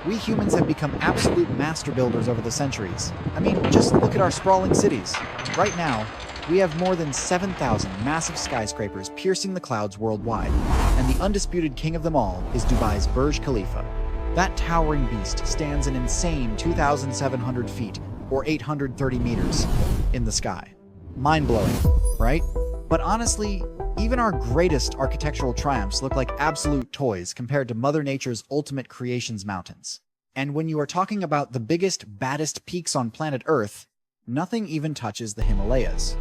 We humans have become absolute master builders over the centuries. I mean, just look at our sprawling cities. Right now, we have more than 7,000 massive skyscrapers piercing the clouds worldwide, and the undisputed king of them all is Dubai's Burj Khalifa. That towering beast stands an insane 2,700 feet, or 830 meters, in the sky. Mind-blowing, right? But honestly, even our greatest architectural triumphs look like absolute toys compared to Mother Nature's ultimate creation's mountains. And when you are talking about the biggest, baddest peaks on planet Earth, nothing even touches the Himalayas.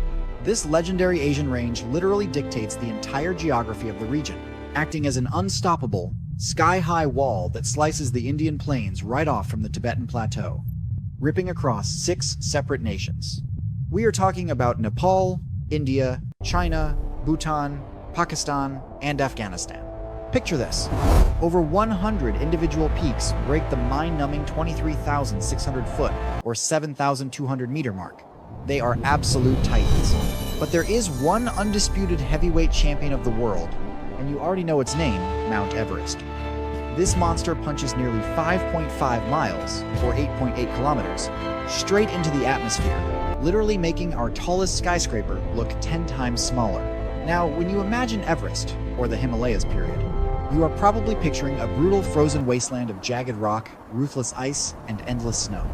This legendary Asian range literally dictates the entire geography of the region, acting as an unstoppable, sky-high wall that slices the Indian plains right off from the Tibetan plateau, ripping across 6 separate nations. We are talking about Nepal, India, China, Bhutan, Pakistan, and Afghanistan. Picture this. Over 100 individual peaks break the mind-numbing 23,600 foot or 7,200 meter mark. They are absolute titans. But there is one undisputed heavyweight champion of the world, and you already know its name, Mount Everest. This monster punches nearly 5.5 miles, or 8.8 kilometers, straight into the atmosphere, literally making our tallest skyscraper look 10 times smaller. Now, when you imagine Everest, or the Himalayas period, you are probably picturing a brutal frozen wasteland of jagged rock, ruthless ice, and endless snow.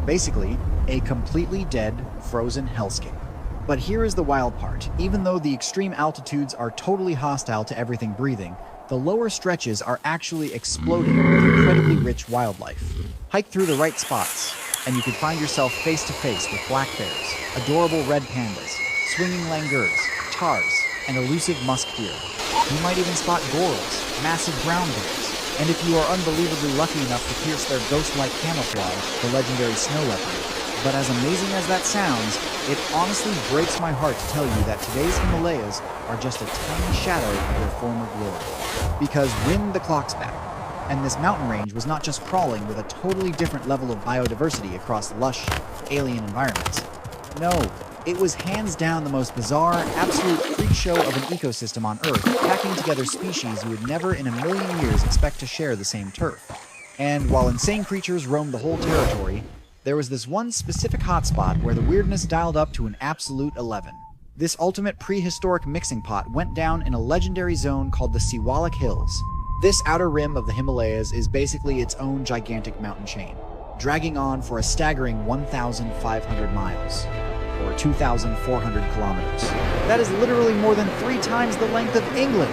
Basically, a completely dead, frozen hellscape. But here is the wild part. Even though the extreme altitudes are totally hostile to everything breathing, the lower stretches are actually exploding with incredibly rich wildlife. Hike through the right spots, and you could find yourself face to face with black bears, adorable red pandas, swinging langurs, tars, and elusive musk deer. You might even spot gorals, massive brown bears, and if you are unbelievably lucky enough to pierce their ghost-like camouflage, the legendary snow leopard. But as amazing as that sounds, it honestly breaks my heart to tell you that today's Himalayas are just a tiny shadow of their former glory. Because wind the clocks back, and this mountain range was not just crawling with a totally different level of biodiversity across lush, alien environments. No, it was hands down the most bizarre, absolute freak show of an ecosystem on Earth, packing together species you would never in a million years expect to share the same turf. And while insane creatures roamed the whole territory, there was this one specific hotspot where the weirdness dialed up to an absolute 11. This ultimate prehistoric mixing pot went down in a legendary zone called the Siwalik Hills. This outer rim of the Himalayas is basically its own gigantic mountain chain, dragging on for a staggering 1,500 miles, or 2,400 kilometers. That is literally more than 3 times the length of England.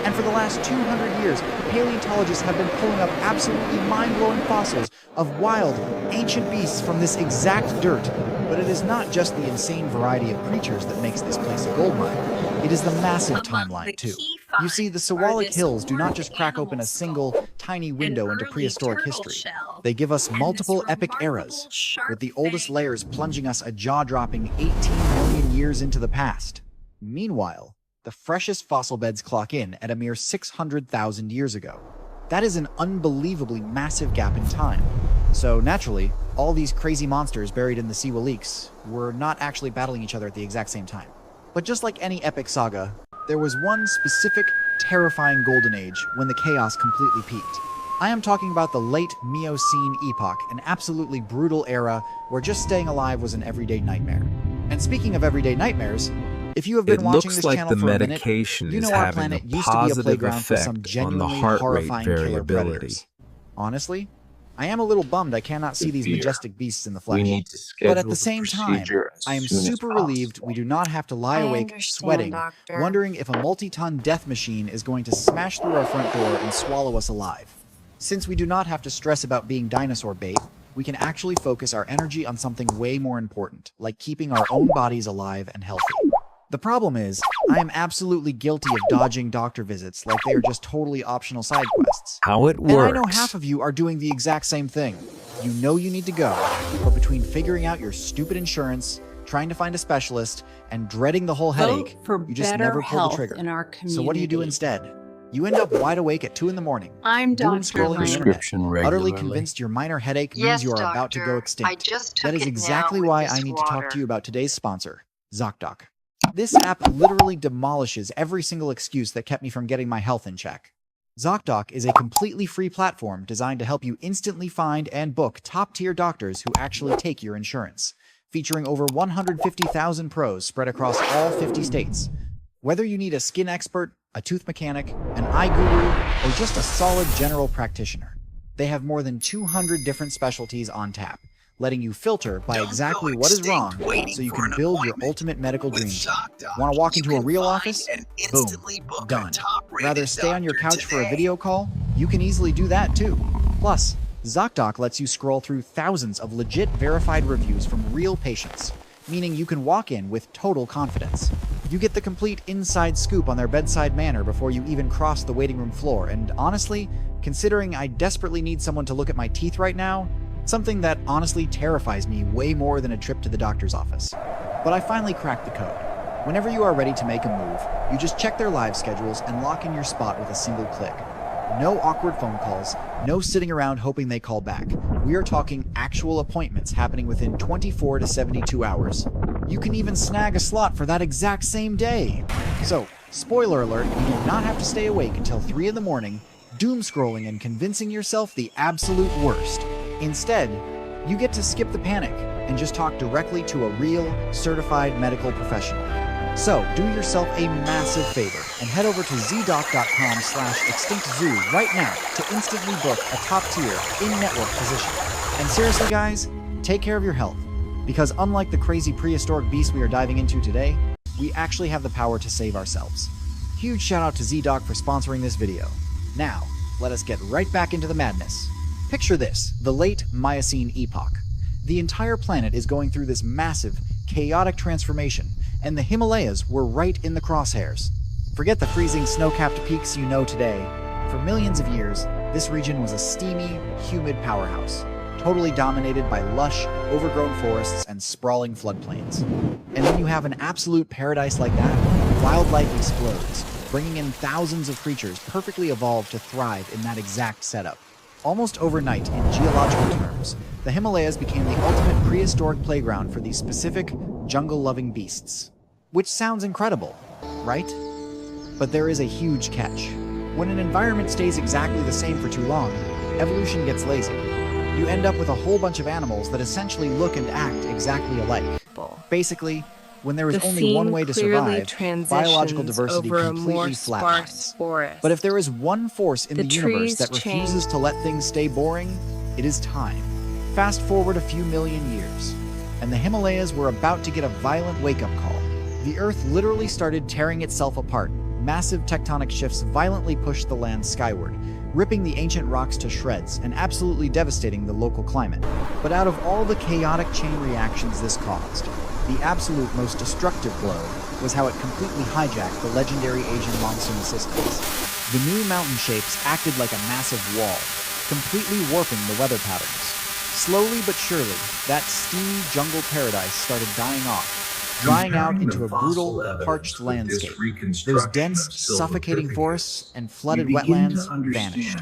And for the last 200 years, paleontologists have been pulling up absolutely mind-blowing fossils of wild, ancient beasts from this exact dirt. But it is not just the insane variety of creatures that makes this place a goldmine. It is the massive timeline, too. You see, the Siwalik Hills do not just crack open a single, tiny window into prehistoric history. They give us multiple epic eras, with the oldest layers plunging us a jaw-dropping 18 million years into the past. Meanwhile, the freshest fossil beds clock in at a mere 600,000 years ago. That is an unbelievably massive gap in time. So naturally, all these crazy monsters buried in the Siwaliks were not actually battling each other at the exact same time. But just like any epic saga, there was one specific, terrifying golden age when the chaos completely peaked. I am talking about the late Miocene epoch, an absolutely brutal era where just staying alive was an everyday nightmare. And speaking of everyday nightmares, if you have been watching this channel for a minute, you know our planet used to be a playground for some genuinely horrifying killer predators. Honestly, I am a little bummed I cannot see these majestic beasts in the flesh. But at the same time, I am super relieved we do not have to lie awake, sweating, wondering if a multi-ton death machine is going to smash through our front door and swallow us alive. Since we do not have to stress about being dinosaur bait, we can actually focus our energy on something way more important, like keeping our own bodies alive and healthy. The problem is, I am absolutely guilty of dodging doctor visits like they are just totally optional side quests. How it works. And I know half of you are doing the exact same thing. You know you need to go, but between figuring out your stupid insurance, trying to find a specialist, and dreading the whole headache, you just never pull the trigger. So what do you do instead? You end up wide awake at 2 in the morning, I'm doom Dr. scrolling the internet, Regularly. utterly convinced your minor headache means you are about to go extinct. I just took That is it exactly now with why this I need to water. talk to you about today's sponsor, ZocDoc. This app literally demolishes every single excuse that kept me from getting my health in check. ZocDoc is a completely free platform designed to help you instantly find and book top-tier doctors who actually take your insurance, featuring over 150,000 pros spread across all 50 states. Whether you need a skin expert, a tooth mechanic, an eye guru, or just a solid general practitioner, they have more than 200 different specialties on tap, letting you filter by exactly what is wrong so you can build your ultimate medical dreams. Want to walk into a real office? Boom. Done. Rather stay on your couch for a video call? You can easily do that too. Plus, ZocDoc lets you scroll through thousands of legit verified reviews from real patients, meaning you can walk in with total confidence. You get the complete inside scoop on their bedside manner before you even cross the waiting room floor, and honestly, considering I desperately need someone to look at my teeth right now, something that honestly terrifies me way more than a trip to the doctor's office. But I finally cracked the code. Whenever you are ready to make a move, you just check their live schedules and lock in your spot with a single click. No awkward phone calls, no sitting around hoping they call back. We are talking actual appointments happening within 24 to 72 hours. You can even snag a slot for that exact same day. So, spoiler alert, you do not have to stay awake until 3 in the morning, doom scrolling and convincing yourself the absolute worst. Instead, you get to skip the panic and just talk directly to a real, certified medical professional. So, do yourself a massive favor and head over to zdoc.com/extinctzoo right now to instantly book a top-tier, in-network position. And seriously, guys, take care of your health, because unlike the crazy prehistoric beast we are diving into today, we actually have the power to save ourselves. Huge shout out to ZDoc for sponsoring this video. Now, let us get right back into the madness. Picture this, the late Miocene epoch. The entire planet is going through this massive, chaotic transformation, and the Himalayas were right in the crosshairs. Forget the freezing snow-capped peaks you know today. For millions of years, this region was a steamy, humid powerhouse, totally dominated by lush, overgrown forests and sprawling floodplains. And when you have an absolute paradise like that, wildlife explodes, bringing in thousands of creatures perfectly evolved to thrive in that exact setup. Almost overnight, in geological terms, the Himalayas became the ultimate prehistoric playground for these specific, jungle-loving beasts. Which sounds incredible, right? But there is a huge catch. When an environment stays exactly the same for too long, evolution gets lazy. You end up with a whole bunch of animals that essentially look and act exactly alike. Basically, when there is only one way to survive, biological diversity completely flatlines. But if there is one force in the universe that refuses to let things stay boring, it is time. Fast forward a few million years, and the Himalayas were about to get a violent wake-up call. The Earth literally started tearing itself apart. Massive tectonic shifts violently pushed the land skyward, ripping the ancient rocks to shreds and absolutely devastating the local climate. But out of all the chaotic chain reactions this caused, the absolute most destructive blow was how it completely hijacked the legendary Asian monsoon systems. The new mountain shapes acted like a massive wall, completely warping the weather patterns. Slowly but surely, that steamy jungle paradise started dying off, drying out into a brutal, parched landscape. Those dense, suffocating forests and flooded wetlands vanished,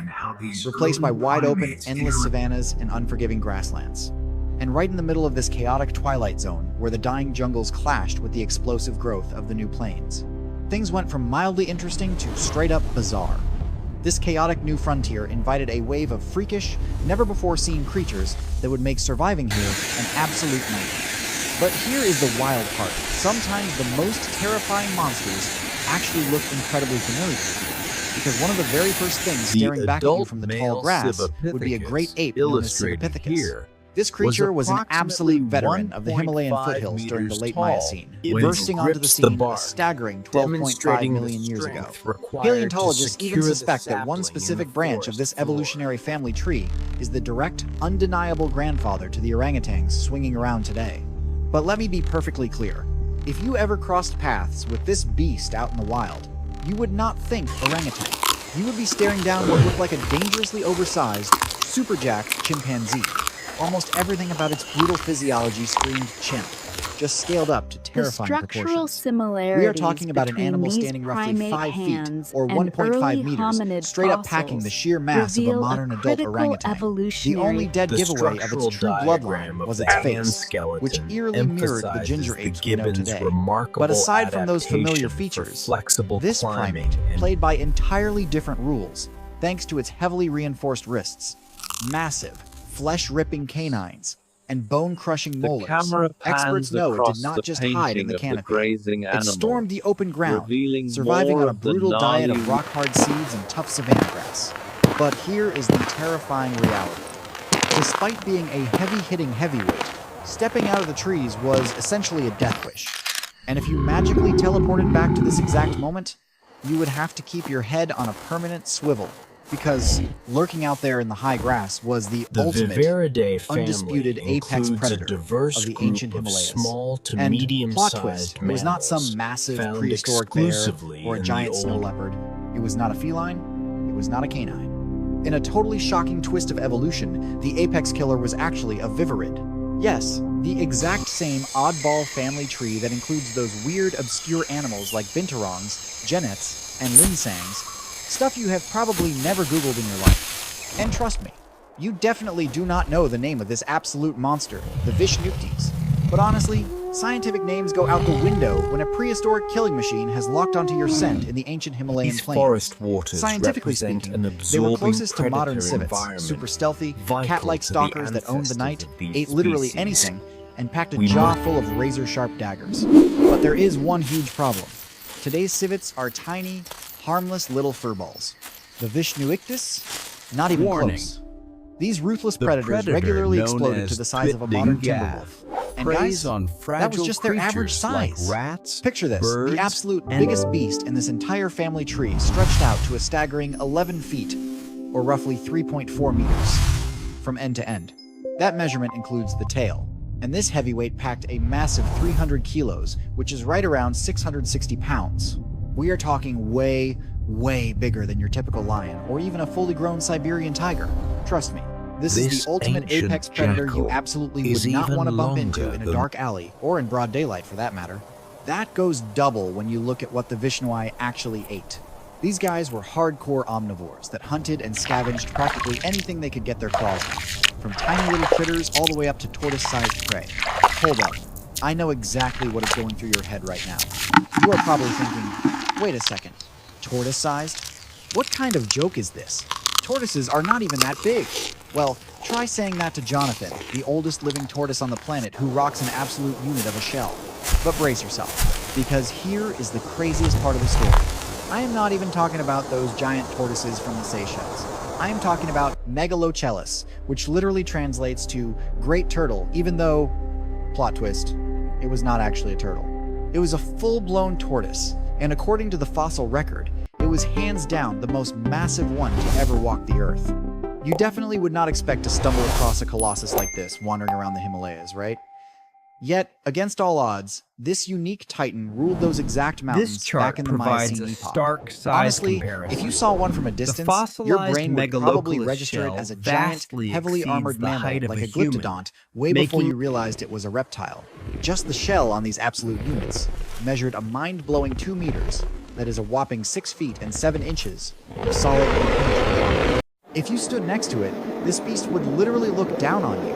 replaced by wide-open, endless savannas and unforgiving grasslands. And right in the middle of this chaotic twilight zone, where the dying jungles clashed with the explosive growth of the new plains, things went from mildly interesting to straight-up bizarre. This chaotic new frontier invited a wave of freakish, never-before-seen creatures that would make surviving here an absolute nightmare. But here is the wild part. Sometimes the most terrifying monsters actually look incredibly familiar. Because one of the very first things staring back at you from the tall grass would be a great ape known as Sivapithecus. This creature was an absolute veteran of the Himalayan foothills during the late Miocene, bursting onto the scene a staggering 12.5 million years ago. Paleontologists even suspect that one specific branch of this evolutionary family tree is the direct, undeniable grandfather to the orangutans swinging around today. But let me be perfectly clear. If you ever crossed paths with this beast out in the wild, you would not think orangutan. You would be staring down what looked like a dangerously oversized, super-jacked chimpanzee. Almost everything about its brutal physiology screamed chimp, just scaled up to terrifying proportions. We are talking about an animal standing roughly 5 feet, or 1.5 meters, straight up packing the sheer mass of a modern adult orangutan. The only dead giveaway of its true bloodline was its face, which eerily mirrored the ginger apes we know today. But aside from those familiar features, this primate played by entirely different rules. thanks to its heavily reinforced wrists, massive, flesh-ripping canines, and bone-crushing molars. Experts know it did not just hide in the canopy. It stormed the open ground, surviving on a brutal diet of rock-hard seeds and tough savanna grass. But here is the terrifying reality. Despite being a heavy-hitting heavyweight, stepping out of the trees was essentially a death wish. And if you magically teleported back to this exact moment, you would have to keep your head on a permanent swivel, because lurking out there in the high grass was the ultimate, undisputed apex predator of the ancient Himalayas. Small to And plot medium-sized twist, it was not some massive prehistoric bear or a giant snow leopard. It was not a feline, it was not a canine. In a totally shocking twist of evolution, the apex killer was actually a viverrid. Yes, the exact same oddball family tree that includes those weird, obscure animals like binturongs, genets, and linsangs, stuff you have probably never Googled in your life. And trust me, you definitely do not know the name of this absolute monster, the Vishnuictis. But honestly, scientific names go out the window when a prehistoric killing machine has locked onto your scent in the ancient Himalayan These plains. forest waters Scientifically represent speaking, an they were absorbing closest to modern predator civets, environment, super stealthy, vital cat-like to the stalkers that owned the ancestors night, of these ate literally species. anything, and packed a We jaw must- full of razor-sharp daggers. But there is one huge problem. Today's civets are tiny, harmless little furballs. The Vishnuictis? Not even close. These ruthless predators regularly exploded to the size of a modern timber wolf. And guys, that was just their average size. Like rats, Picture this, birds, the absolute and biggest beast in this entire family tree stretched out to a staggering 11 feet, or roughly 3.4 meters, from end to end. That measurement includes the tail, and this heavyweight packed a massive 300 kilos, which is right around 660 pounds. We are talking way, way bigger than your typical lion, or even a fully grown Siberian tiger. Trust me, this is the ultimate ancient apex predator you jackal absolutely is would not even want to bump into longer in a than- dark alley, or in broad daylight for that matter. That goes double when you look at what the Vishnui actually ate. These guys were hardcore omnivores that hunted and scavenged practically anything they could get their claws on, from tiny little critters all the way up to tortoise-sized prey. Hold up, I know exactly what is going through your head right now. You are probably thinking, wait a second, tortoise-sized? What kind of joke is this? Tortoises are not even that big. Well, try saying that to Jonathan, the oldest living tortoise on the planet who rocks an absolute unit of a shell. But brace yourself, because here is the craziest part of the story. I am not even talking about those giant tortoises from the Seychelles. I am talking about Megalochelys, which literally translates to great turtle, even though, plot twist, it was not actually a turtle. It was a full-blown tortoise, and according to the fossil record, it was hands down the most massive one to ever walk the earth. You definitely would not expect to stumble across a colossus like this wandering around the Himalayas, right? Yet, against all odds, this unique titan ruled those exact mountains This chart back in the provides Miocene a epoch. stark size Honestly, comparison. if you saw one from a distance, your brain would probably register it as a giant, heavily armored mammal like a glyptodont way before you realized it was a reptile. Just the shell on these absolute units measured a mind-blowing 2 meters, that is a whopping 6 feet and 7 inches of solid impenetrable. If you stood next to it, this beast would literally look down on you.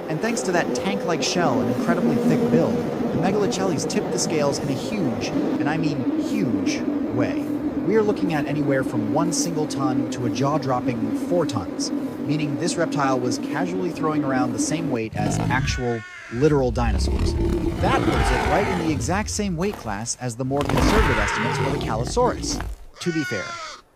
And thanks to that tank-like shell and incredibly thick build, the Megalochelys tipped the scales in a huge, and I mean huge, way. We are looking at anywhere from 1 single ton to a jaw-dropping 4 tons, meaning this reptile was casually throwing around the same weight as actual, literal dinosaurs. That puts it right in the exact same weight class as the more conservative estimates for the Calosaurus. To be fair,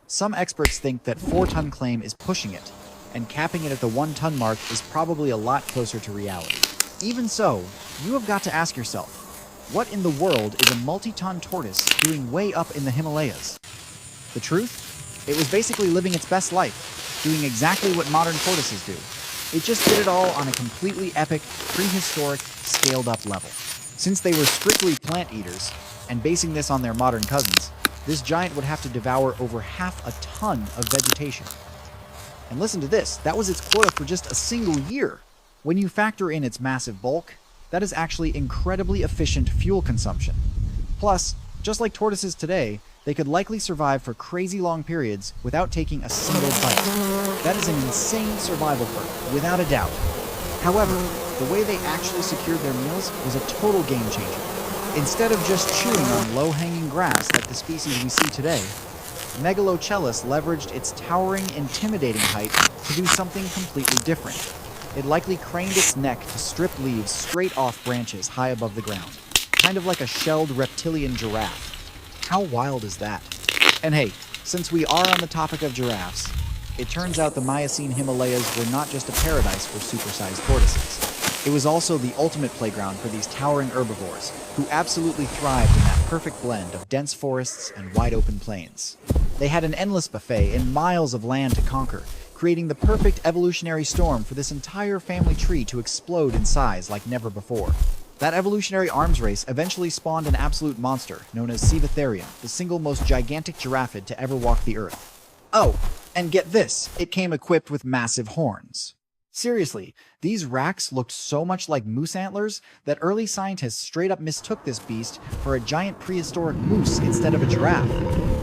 some experts think that 4-ton claim is pushing it, and capping it at the 1-ton mark is probably a lot closer to reality. Even so, you have got to ask yourself, what in the world is a multi-ton tortoise doing way up in the Himalayas? The truth? It was basically living its best life, doing exactly what modern tortoises do. It just did it all on a completely epic, prehistoric, scaled-up level. Since they were strictly plant eaters, and basing this on their modern cousins, this giant would have to devour over half a ton of vegetation. And listen to this, that was its quota for just a single year. When you factor in its massive bulk, that is actually incredibly efficient fuel consumption. Plus, just like tortoises today, they could likely survive for crazy long periods without taking a single bite. That is an insane survival perk, without a doubt. However, the way they actually secured their meals was a total game changer. Instead of just chewing on low-hanging grass like the species we see today, Megalochelys leveraged its towering, intimidating height to do something completely different. It likely craned its neck to strip leaves straight off branches high above the ground, kind of like a shelled reptilian giraffe. How wild is that? And hey, since we are on the topic of giraffes, it turns out the Miocene Himalayas were not just a paradise for supersized tortoises. It was also the ultimate playground for these towering herbivores, who absolutely thrived in that perfect blend of dense forests and wide-open plains. They had an endless buffet and miles of land to conquer, creating the perfect evolutionary storm for this entire family tree to explode in size like never before. That evolutionary arms race eventually spawned an absolute monster known as Sivatherium, the single most gigantic giraffid to ever walk the earth. Oh, and get this, it came equipped with massive horns. Seriously, these racks looked so much like moose antlers that early scientists straight up mistook this beast for a giant prehistoric moose instead of a giraffe.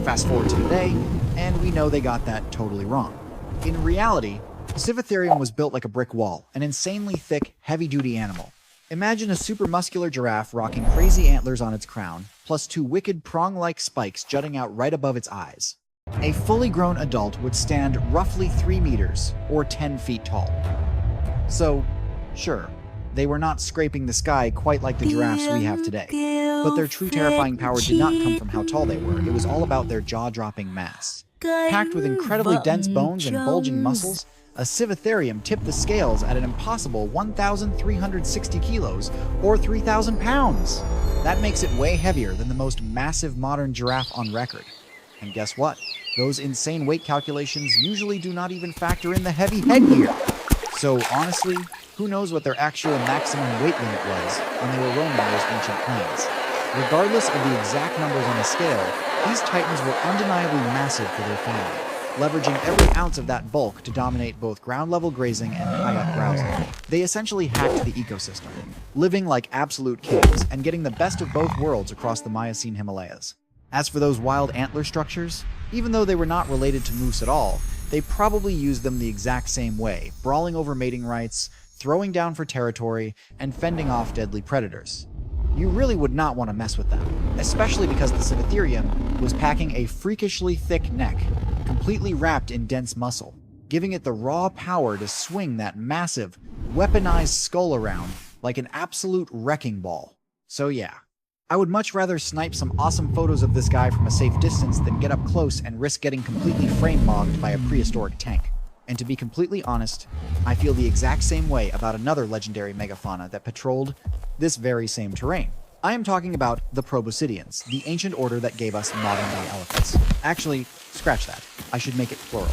Fast forward to today, and we know they got that totally wrong. In reality, Sivatherium was built like a brick wall, an insanely thick, heavy-duty animal. Imagine a super muscular giraffe rocking crazy antlers on its crown, plus two wicked prong-like spikes jutting out right above its eyes. A fully grown adult would stand roughly 3 meters, or 10 feet tall. So, sure, they were not scraping the sky quite like the giraffes we have today. But their true terrifying power did not come from how tall they were, it was all about their jaw-dropping mass. Packed with incredibly dense bones and bulging muscles, a Sivatherium tipped the scales at an impossible 1,360 kilos, or 3,000 pounds. That makes it way heavier than the most massive modern giraffe on record. And guess what? Those insane weight calculations usually do not even factor in the heavy headgear. So honestly, who knows what their actual maximum weight limit was when they were roaming those ancient plains. Regardless of the exact numbers on the scale, these titans were undeniably massive for their family, leveraging every ounce of that bulk to dominate both ground-level grazing and high-up browsing. They essentially hacked the ecosystem, living like absolute kings and getting the best of both worlds across the Miocene Himalayas. As for those wild antler structures, even though they were not related to moose at all, they probably used them the exact same way, brawling over mating rights, throwing down for territory, and fending off deadly predators. You really would not want to mess with them, especially because the Sivatherium was packing a freakishly thick neck, completely wrapped in dense muscle, giving it the raw power to swing that massive, weaponized skull around like an absolute wrecking ball. So yeah, I would much rather snipe some awesome photos of this guy from a safe distance than get up close and risk getting completely frame-mogged by a prehistoric tank. And to be completely honest, I feel the exact same way about another legendary megafauna that patrolled this very same terrain. I am talking about the Proboscideans, the ancient order that gave us modern-day elephants. Actually, scratch that. I should make it plural.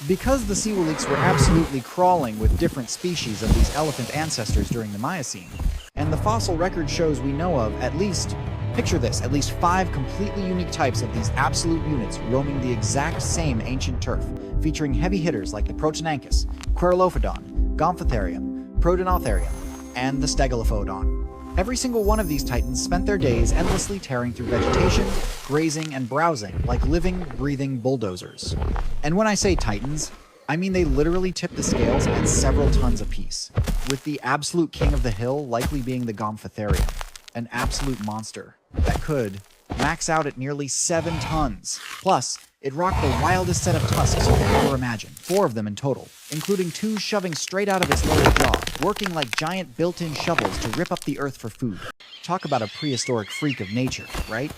Because the Siwaliks were absolutely crawling with different species of these elephant ancestors during the Miocene, and the fossil record shows we know of at least, picture this, at least 5 completely unique types of these absolute units roaming the exact same ancient turf, featuring heavy hitters like the Protonancus, Querulophodon, Gomphotherium, Protonotherium, and the Stegolephodon. Every single one of these titans spent their days endlessly tearing through vegetation, grazing, and browsing like living, breathing bulldozers. And when I say titans, I mean they literally tipped the scales at several tons apiece, with the absolute king of the hill likely being the Gomphotherium, an absolute monster that could max out at nearly 7 tons. Plus, it rocked the wildest set of tusks you can ever imagine, 4 of them in total, including 2 shoving straight out of its lower jaw, working like giant built-in shovels to rip up the earth for food. Talk about a prehistoric freak of nature, right?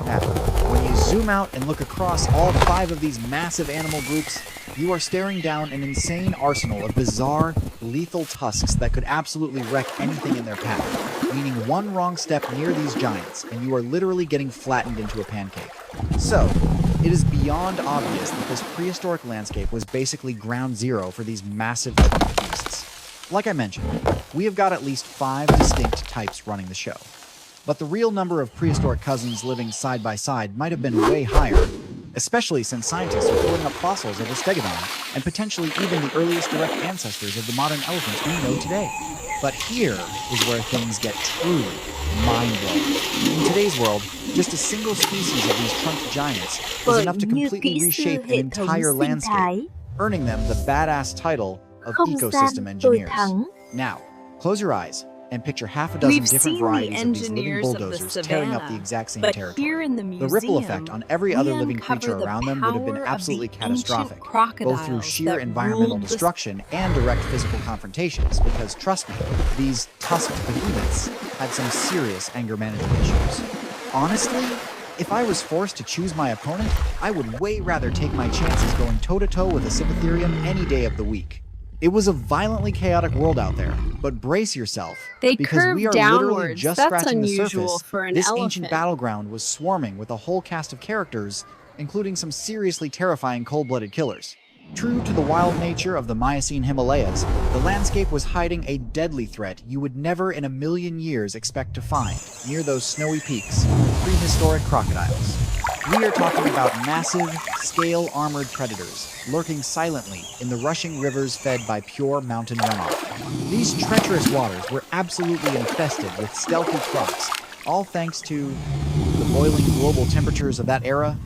Now, when you zoom out and look across all 5 of these massive animal groups, you are staring down an insane arsenal of bizarre, lethal tusks that could absolutely wreck anything in their path, meaning one wrong step near these giants, and you are literally getting flattened into a pancake. So, it is beyond obvious that this prehistoric landscape was basically ground zero for these massive trunk beasts. Like I mentioned, we have got at least 5 distinct types running the show. But the real number of prehistoric cousins living side by side might have been way higher, especially since scientists are pulling up fossils of the stegodon and potentially even the earliest direct ancestors of the modern elephants we know today. But here is where things get truly mind-blowing. In today's world, just a single species of these trunk giants is enough to completely reshape an entire landscape, earning them the badass title of ecosystem engineers. Now, close your eyes And picture half a dozen different varieties of these living bulldozers tearing up the exact same territory. The ripple effect on every other living creature around them would have been absolutely catastrophic, both through sheer environmental destruction and direct physical confrontations, because trust me, these tusked behemoths had some serious anger management issues. Honestly, if I was forced to choose my opponent, I would way rather take my chances going toe-to-toe with a Sivatherium any day of the week. It was a violently chaotic world out there, but brace yourself, because we are literally just scratching the surface. This ancient battleground was swarming with a whole cast of characters, including some seriously terrifying cold-blooded killers. True to the wild nature of the Miocene Himalayas, the landscape was hiding a deadly threat you would never in a million years expect to find near those snowy peaks: prehistoric crocodiles. We are talking about massive, scale-armored predators lurking silently in the rushing rivers fed by pure mountain runoff. These treacherous waters were absolutely infested with stealthy crocs, all thanks to the boiling global temperatures of that era,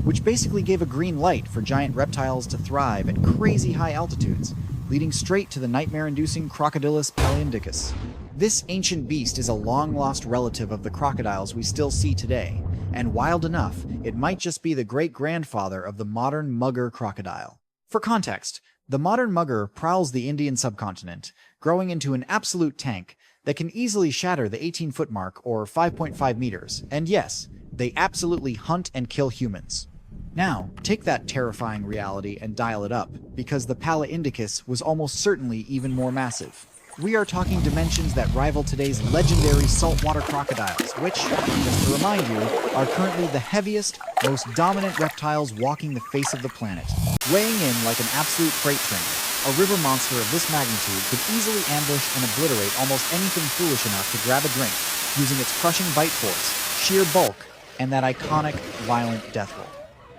which basically gave a green light for giant reptiles to thrive at crazy high altitudes, leading straight to the nightmare-inducing Crocodilus paleindicus. This ancient beast is a long-lost relative of the crocodiles we still see today, and wild enough, it might just be the great-grandfather of the modern mugger crocodile. For context, the modern mugger prowls the Indian subcontinent, growing into an absolute tank that can easily shatter the 18-foot mark, or 5.5 meters, and yes, they absolutely hunt and kill humans. Now, take that terrifying reality and dial it up, because the paleindicus was almost certainly even more massive. We are talking dimensions that rival today's legendary saltwater crocodiles, which, just to remind you, are currently the heaviest, most dominant reptiles walking the face of the planet. Weighing in like an absolute freight train, a river monster of this magnitude could easily ambush and obliterate almost anything foolish enough to grab a drink, using its crushing bite force, sheer bulk, and that iconic, violent death roll.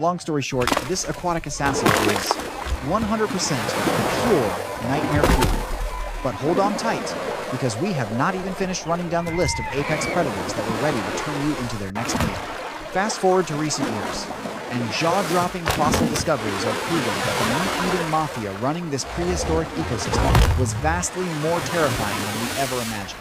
Long story short, this aquatic assassin is 100% pure nightmare fuel. But hold on tight, because we have not even finished running down the list of apex predators that were ready to turn you into their next meal. Fast forward to recent years, and jaw-dropping fossil discoveries are proving that the meat-eating mafia running this prehistoric ecosystem was vastly more terrifying than we ever imagined.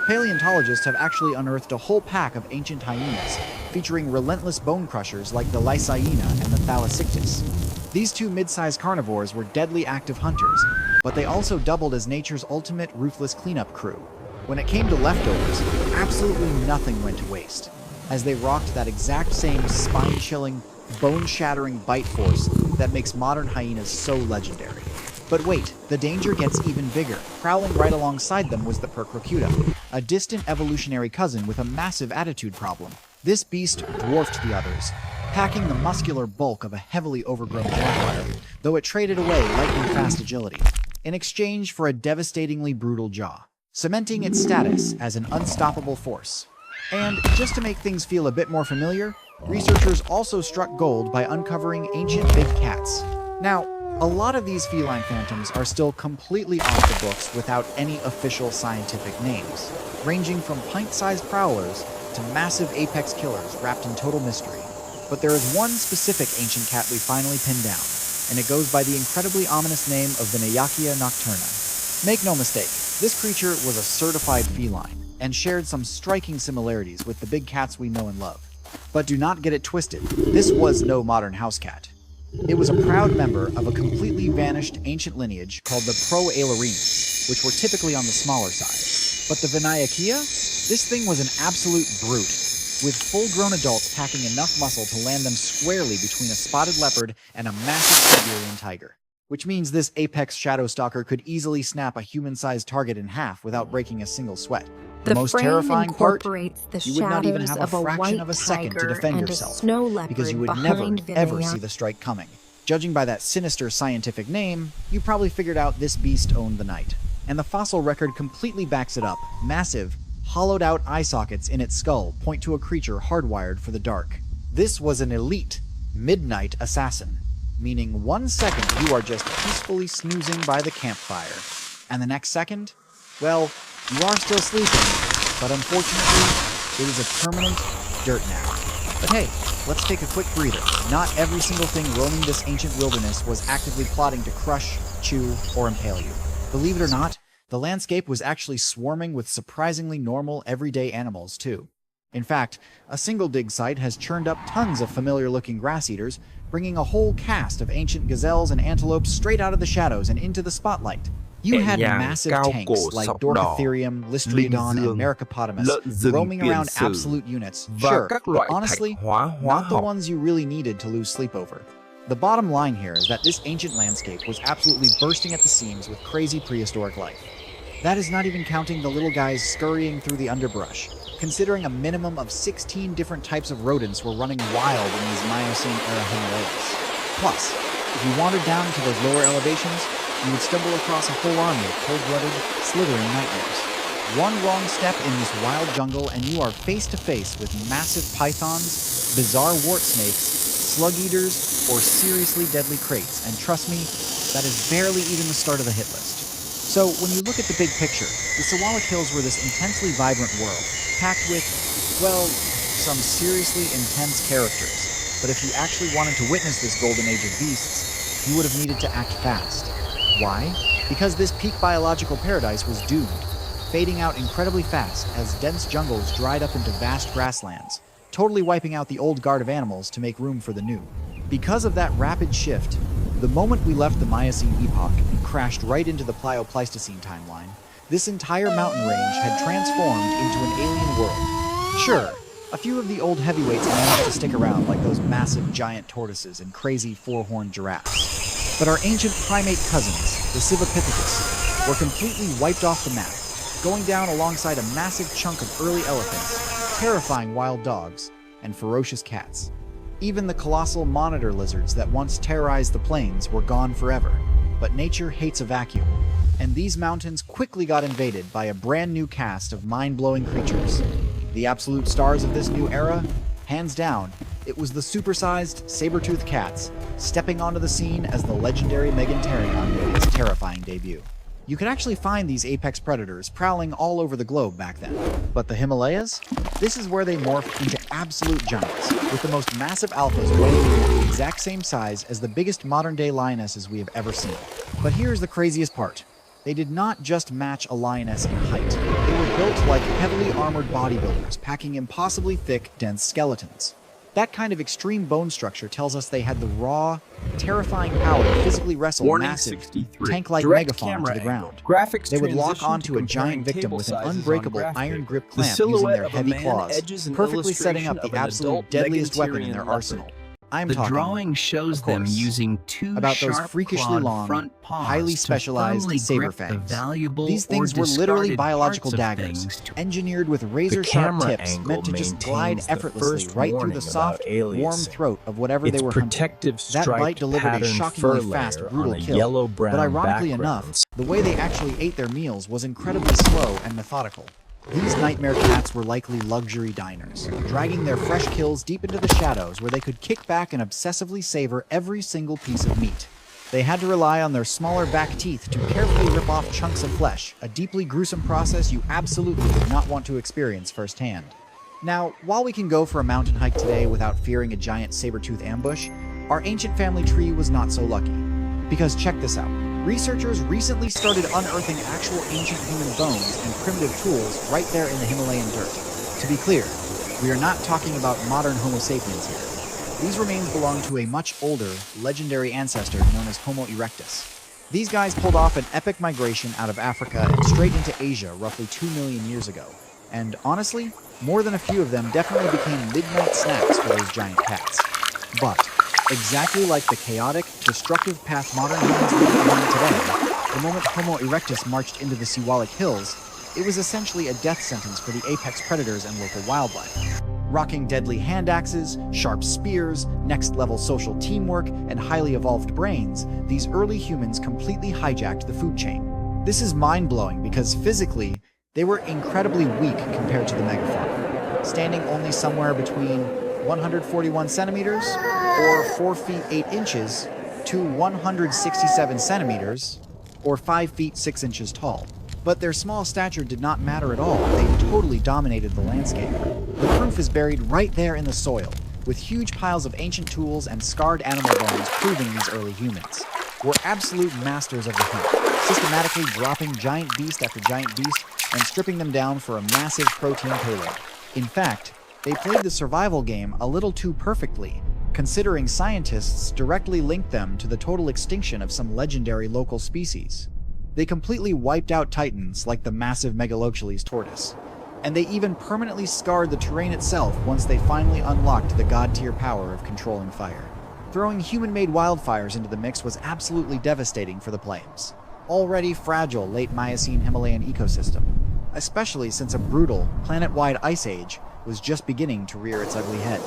Paleontologists have actually unearthed a whole pack of ancient hyenas, featuring relentless bone crushers like the Lysaina and the Thalasictus. These two mid-sized carnivores were deadly active hunters, but they also doubled as nature's ultimate ruthless cleanup crew. When it came to leftovers, absolutely nothing went to waste, as they rocked that exact same spine-chilling, bone-shattering bite force that makes modern hyenas so legendary. But wait, the danger gets even bigger. Prowling right alongside them was the Percrocuta, a distant evolutionary cousin with a massive attitude problem. This beast dwarfed the others, packing the muscular bulk of a heavily overgrown jaguar, though it traded away lightning-fast agility, in exchange for a devastatingly brutal jaw, cementing its status as an unstoppable force. And just to make things feel a bit more familiar, researchers also struck gold by uncovering ancient big cats. Now, a lot of these feline phantoms are still completely off the books without any official scientific names, ranging from pint-sized prowlers to massive apex killers wrapped in total mystery. But there is one specific ancient cat we finally pinned down, and it goes by the incredibly ominous name of Vishnuictis nocturna. Make no mistake, this creature was a certified feline, and shared some striking similarities with the big cats we know and love. But do not get it twisted, this was no modern house cat. It was a proud member of a completely vanished ancient lineage called the Pro-Ailerines, which were typically on the smaller side. But the Vishnuictis? This thing was an absolute brute, with full-grown adults packing enough muscle to land them squarely between a spotted leopard and a massive Siberian tiger. Which means this apex shadow stalker could easily snap a human-sized target in half without breaking a single sweat. The most terrifying part, you would not even have a fraction of a second to defend yourself, because you would never, ever see the strike coming. Judging by that sinister scientific name, you probably figured out this beast owned the night. And the fossil record completely backs it up. Massive, hollowed-out eye sockets in its skull point to a creature hardwired for the dark. This was an elite, midnight assassin, meaning 1 second you are just peacefully snoozing by the campfire, and the next second, well, you are still sleeping, but unfortunately, it is a permanent dirt nap. But hey, let's take a quick breather. Not every single thing roaming this ancient wilderness was actively plotting to crush, chew, or impale you. Believe it or not, The landscape was actually swarming with surprisingly normal, everyday animals, too. In fact, a single dig site has churned up tons of familiar-looking grass-eaters, bringing a whole cast of ancient gazelles and antelopes straight out of the shadows and into the spotlight. You had massive tanks like Dorcatherium, Lystrodon, and Megafauna roaming around absolute units, sure, but honestly, not the ones you really needed to lose sleep over. The bottom line here is that this ancient landscape was absolutely bursting at the seams with crazy prehistoric life. That is not even counting the little guys scurrying through the underbrush, considering a minimum of 16 different types of rodents were running wild in these Miocene-era Himalayas. Plus, if you wandered down into those lower elevations, you would stumble across a whole army of cold-blooded, slithering nightmares. One wrong step in this wild jungle and you are face-to-face with massive pythons, bizarre wart snakes, slug-eaters, or seriously deadly kraits, and trust me, that is barely even the start of the hit list. So, when you look at the big picture, the Siwalik Hills were this intensely vibrant world, packed with, well, some seriously intense characters. But if you actually wanted to witness this golden age of beasts, you would have needed to act fast. Why? Because this peak biological paradise was doomed, fading out incredibly fast as dense jungles dried up into vast grasslands, totally wiping out the old guard of animals to make room for the new. Because of that rapid shift, the moment we left the Miocene epoch and crashed right into the Plio-Pleistocene timeline, this entire mountain range had transformed into an alien world. Sure, a few of the old heavyweights managed to stick around like those massive giant tortoises and crazy four-horned giraffes. But our ancient primate cousins, the Sivapithecus, were completely wiped off the map, going down alongside a massive chunk of early elephants, terrifying wild dogs, and ferocious cats. Even the colossal monitor lizards that once terrorized the plains were gone forever. But nature hates a vacuum, and these mountains quickly got invaded by a brand new cast of mind-blowing creatures. The absolute stars of this new era? Hands down, it was the supersized, saber-toothed cats, stepping onto the scene as the legendary Megafauna made its terrifying debut. You could actually find these apex predators prowling all over the globe back then. But the Himalayas? This is where they morphed into absolute giants, with the most massive alphas weighing in at the exact same size as the biggest modern-day lionesses we have ever seen. But here's the craziest part. They did not just match a lioness in height. They were built like heavily armored bodybuilders, packing impossibly thick, dense skeletons. That kind of extreme bone structure tells us they had the raw, terrifying power to physically wrestle massive, tank-like Megafauna to the ground. They would lock onto a giant victim with an unbreakable iron grip clamp using their heavy claws, perfectly setting up the absolute deadliest weapon in their arsenal. I'm talking, the drawing shows them using two about those freakishly long, front paws highly specialized saber fangs. These things were literally biological daggers, engineered with razor-sharp tips meant to just glide effortlessly right through the soft, warm throat of whatever they were hunting. That bite delivered a shockingly fast, brutal kill, but ironically enough, the way they actually ate their meals was incredibly slow and methodical. These nightmare cats were likely luxury diners, dragging their fresh kills deep into the shadows where they could kick back and obsessively savor every single piece of meat. They had to rely on their smaller back teeth to carefully rip off chunks of flesh, a deeply gruesome process you absolutely would not want to experience firsthand. Now, while we can go for a mountain hike today without fearing a giant saber-tooth ambush, our ancient family tree was not so lucky. Because check this out. Researchers recently started unearthing actual ancient human bones and primitive tools right there in the Himalayan dirt. To be clear, we are not talking about modern Homo sapiens here. These remains belong to a much older, legendary ancestor known as Homo erectus. These guys pulled off an epic migration out of Africa and straight into Asia roughly 2 million years ago. And honestly, more than a few of them definitely became midnight snacks for those giant cats. But exactly like the chaotic, destructive path modern humans live on today, the moment Homo erectus marched into the Siwalik Hills, it was essentially a death sentence for the apex predators and local wildlife. Rocking deadly hand axes, sharp spears, next-level social teamwork, and highly evolved brains, these early humans completely hijacked the food chain. This is mind-blowing because physically, they were incredibly weak compared to the Megafauna, standing only somewhere between 141 centimeters, or 4 feet 8 inches, to 167 centimeters, or 5 feet 6 inches tall. But their small stature did not matter at all. They totally dominated the landscape. The proof is buried right there in the soil, with huge piles of ancient tools and scarred animal bones proving these early humans were absolute masters of the hunt, systematically dropping giant beast after giant beast and stripping them down for a massive protein payload. In fact, they played the survival game a little too perfectly, considering scientists directly linked them to the total extinction of some legendary local species. They completely wiped out titans like the massive Megalochelys tortoise, and they even permanently scarred the terrain itself once they finally unlocked the god-tier power of controlling fire. Throwing human-made wildfires into the mix was absolutely devastating for the plains' already fragile late Miocene Himalayan ecosystem, especially since a brutal, planet-wide ice age was just beginning to rear its ugly head.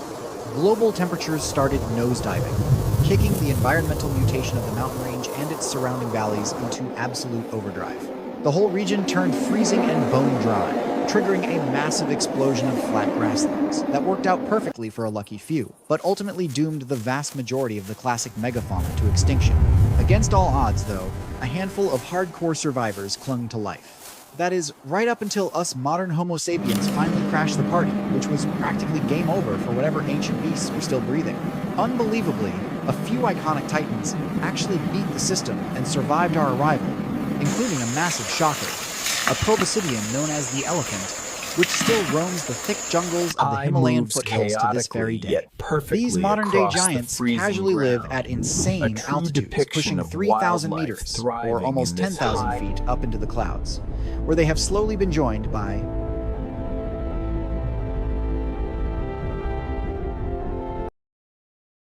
Global temperatures started nosediving, kicking the environmental mutation of the mountain range and its surrounding valleys into absolute overdrive. The whole region turned freezing and bone-dry, triggering a massive explosion of flat grasslands that worked out perfectly for a lucky few, but ultimately doomed the vast majority of the classic megafauna to extinction. Against all odds, though, a handful of hardcore survivors clung to life. That is, right up until us modern Homo sapiens finally crashed the party, which was practically game over for whatever ancient beasts were still breathing. Unbelievably, a few iconic titans actually beat the system and survived our arrival, including a massive shocker, a proboscidean known as the elephant, which still roams the thick jungles of the Himalayan foothills to this very day. These modern-day giants casually live at insane altitudes, pushing 3,000 meters, or almost 10,000 feet, up into the clouds, where they have slowly been joined by